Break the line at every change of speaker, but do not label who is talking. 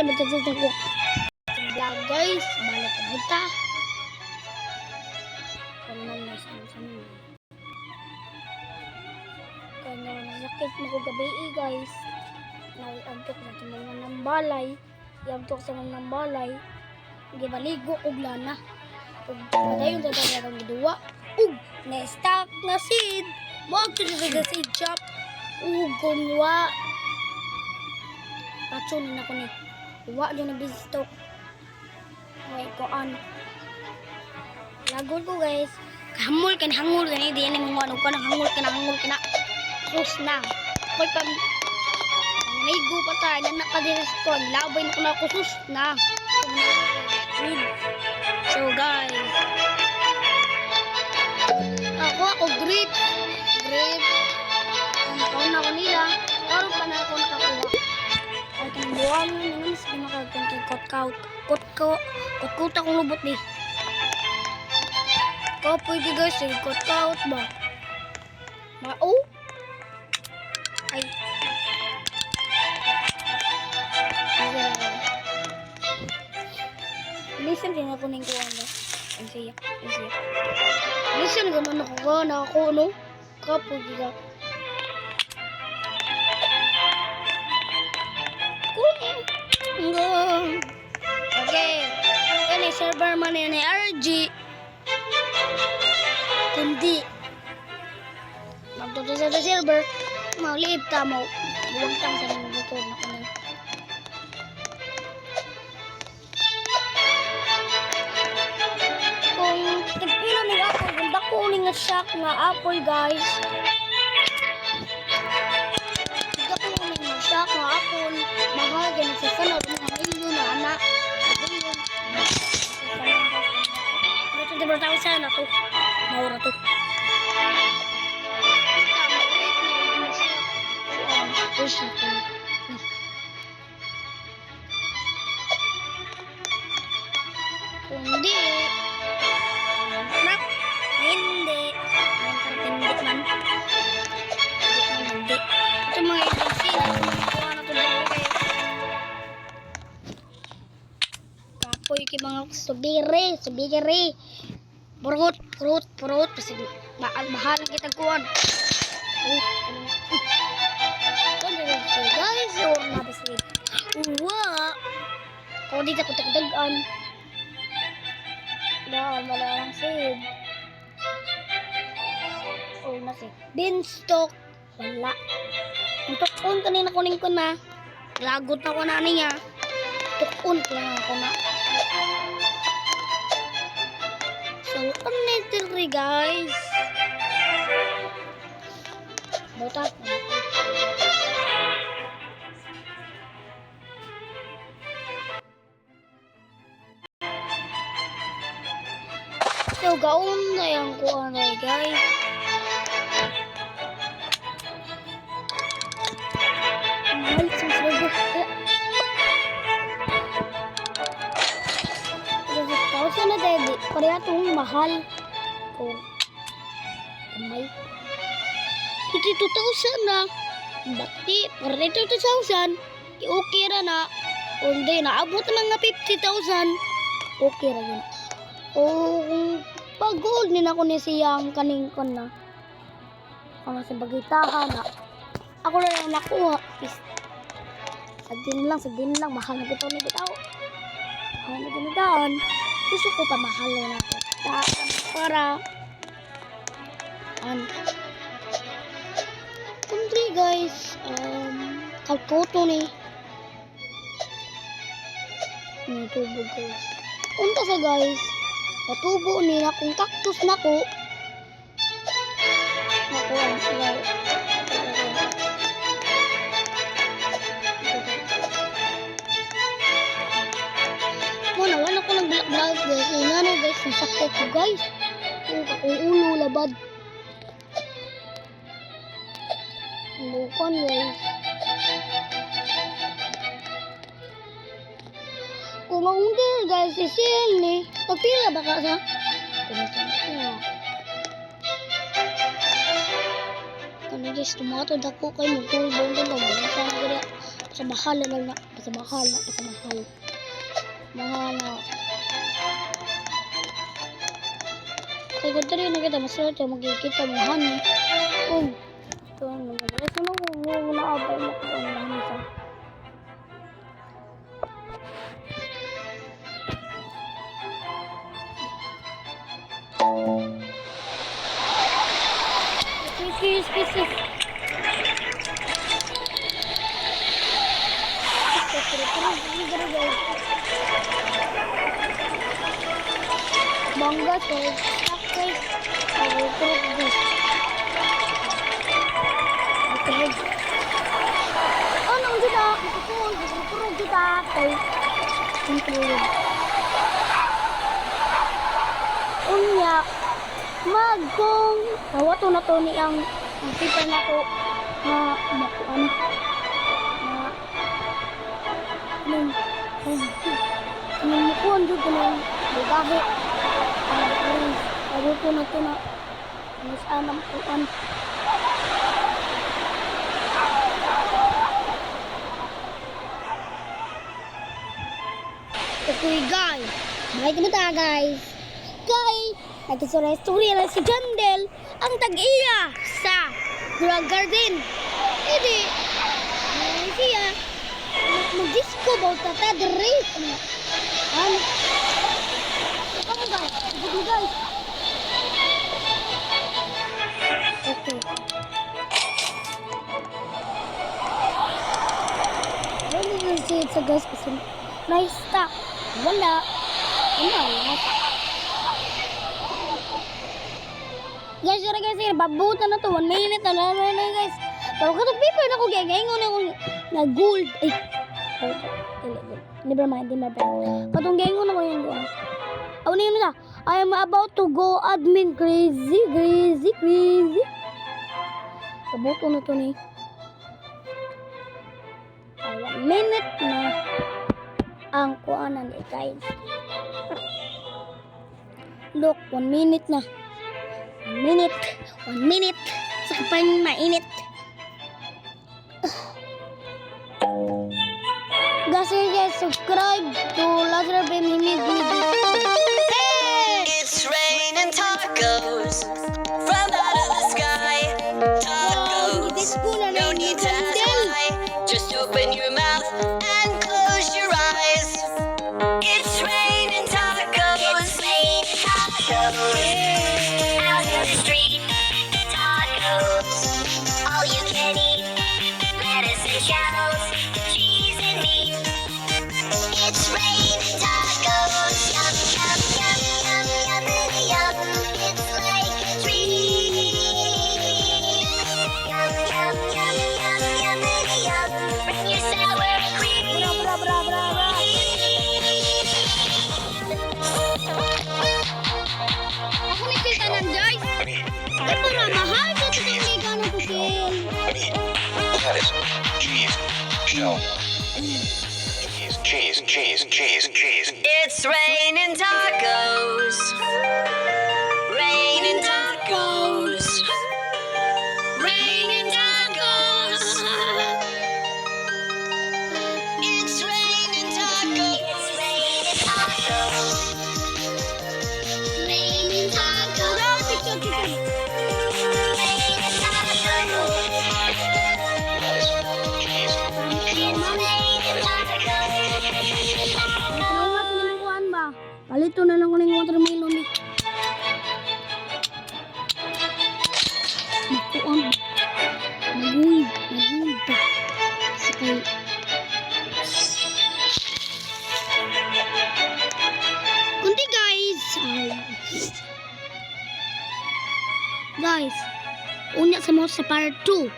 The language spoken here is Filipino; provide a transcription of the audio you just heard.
ka nagsasabi ko. Vlog guys, balik ka kita. Kanang nasan kanya nasakit mo ko gabi guys. Naiantok na tumangan ng balay. Iantok sa ng balay. Gibaligo og lana. Ug padayon sa tanang giduwa. Ug na-stock na seed. Mo to sa seed shop. Ug kunwa. Patsun na ko ni. Wa gyud na bistock. Ay koan. Lagol ko guys. Hangul kan di ini mo ano ko nang hangul ka na. Terus na. Koy pam Migo pa tayo na nakadireston. Labay na ko na kusus na. So guys. Ako grip. Ang taon ako nila. Karoon pa na ako nakakuha. At ang buwan mo naman sa pinakagpan kay kot-kaut akong lubot di. Pwede guys eh. Kot-kaut ba? Mao? Ay. Listen din ako ng kuwan ba? Ang siya. Listen naman ako no? Kapoy ka. Okay. Yan ay server man yan ay RG. Kundi. Magtuto sa server. Mauliit ka mo. Buwag tang sa mga dito na kunin. Kuning nga shock nga apple guys. Ito kuning nga shock nga apple. Mahal ganun sa sanod mga milyon na anak. Ito 20,000 na to. Maura to. Push na to. Kundi hindi. Pindit man. Hindi. Ito mga agency. Kuha na ito dito kayo. Kapoy kay mga subiri. Purut. Kasi bahalang kita kuhan. Guys, or nabasig. Uwa. Kung dito ko tagdagan. Malarang seed. Oh, nasi. Beanstalk. Wala. Ang tukon kanina kuning ko na. Lagot na ko na niya. Tukon ko lang ako na. So, unnecessary guys. Butas na. So, gaon na yung kuha na guys. Mahal sa server. Kasi na dede. Pareha itong mahal. Kung kamay. 52,000 na. Bati. Pareha 2,000. Okay ra na. O hindi. Naabot na nga 50,000. Okay ra yun. O pag-gold din ako ni siyang kaning kon na. Kung sa bagitahan na. Ako na lang nakuha. Sagdin lang. Mahal na bitaw ni bitaw. Mahal na bitaw. Gusto ko pa mahal na ito. Para country guys. Kalkoto ni. Tubo guys. Unta sa guys. Natubo ni akong cactus na ko. Ako ang ilaw. Wala ko ng vlog guys. Ano guys, nasakto ko guys. Akong ulo labad. Bukan guys. Kung hindi guys, isil ni. Pagpila ba ka sa? ni guys, tumato dako kay magkulbong din ba? Sana gaya sa mahal na, sa mahal. Mahal na. Kaya ko tari na kita masaya magkikita mo hani. Oh. Ito ano ba? Sino ko naabay mo ko ang hani sa. Kiss. Bangga tuh, sakit. Aku terus. Oh, nang kita, terus kita. Unya, magong. Bawa tuh na to ni ang kita na ko Numukuan dito ng bugahe. Bago ko na ito na masanang kuan. Okay guys, bakit mo ta guys? Guys, nagkasura-istorya na si Jandel ang tag-iya sa Grag Garden. Hindi, siya mag-disco ba tata dere? Ano guys? Sige guys. Okay. Ano yung sige sa guys kasi nice stop. Wala. Guys, babutan na to. 1 minute na naman na guys. Pero katong paper na ko gayngon ako na gold. Ay. Never mind. Katong gayngon ako yan ko. Ano yun na? I am about to go admin crazy. Babuto na to ni. 1 minute na ang kuanan eh guys. Look, 1 minute na. 1 minute. Sa kapag mainit. Guys, subscribe to Lazarus Mimi.
Hey! It's raining tacos from out of the sky. Tacos, no need to ask why. Just open your mouth and close your eyes. It's raining tacos. Out in the street, tacos. All you can eat, lettuce and shallots, cheese and meat. It's raining tacos. Yum, really yum. It's like a dream. Yum, really yum. Bring your sour cream.
Ako may kita ng guys. Ay, para mahal ko ito kung may gano'n po sale.
Lettuce, cheese, shell. Cheese.
It's raining tacos. Raining tacos. Raining tacos. It's raining tacos. It's raining tacos. Raining tacos. Raining tacos.
Palito na lang ko ng watermelon eh. Makuang. Maguhig pa. Sakay. Kunti guys. Guys, unya sa mo sa part 2.